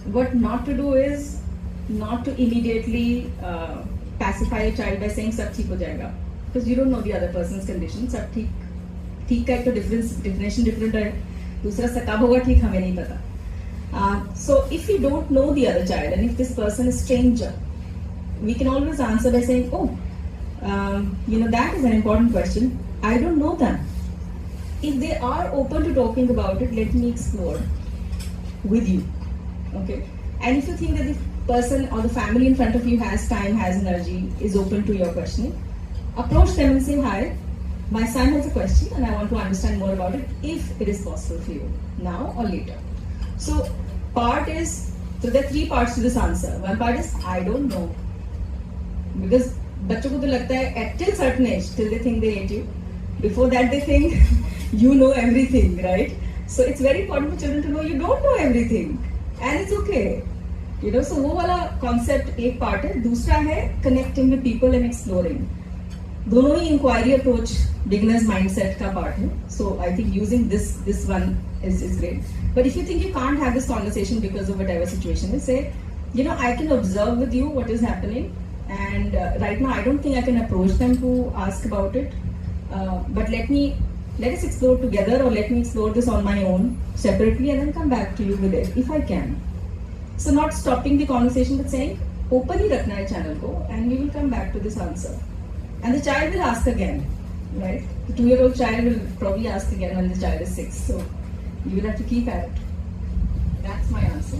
what not to do is not to immediately pacify a child by saying सब ठीक हो जाएगा, because you don't know the other person's condition. सब ठीक का एक तो definition different है, दूसरा कब होगा ठीक हमें नहीं पता. So if you don't know the other child and if this person is stranger, we can always answer by saying, oh, that is an important question. I don't know them. If they are open to talking about it, let me explore with you. Okay. And if you think that the person or the family in front of you has time, has energy, is open to your questioning, approach them and say, hi, my son has a question and I want to understand more about it, if it is possible for you, now or later. So there are three parts to this answer. One part is, I don't know. Because बच्चों को तो लगता है at till certain age, till they think they hate you. Before that they think you know everything, right? So it's very important for children to know you don't know everything. And it's okay. So वो वाला concept एक part है. दूसरा है connecting with people and exploring. दोनों ही inquiry approach beginner's mindset का part है. So I think using this one is great. But if you think you can't have this conversation because of whatever situation is, say, I can observe with you what is happening. And right now, I don't think I can approach them to ask about it. But let us explore together, or let me explore this on my own separately, and then come back to you with it if I can. So not stopping the conversation, but saying, open hi rakhna hai channel ko, and we will come back to this answer. And the child will ask again, right? The 2-year-old child will probably ask again when the child is 6. So you will have to keep at it. That's my answer.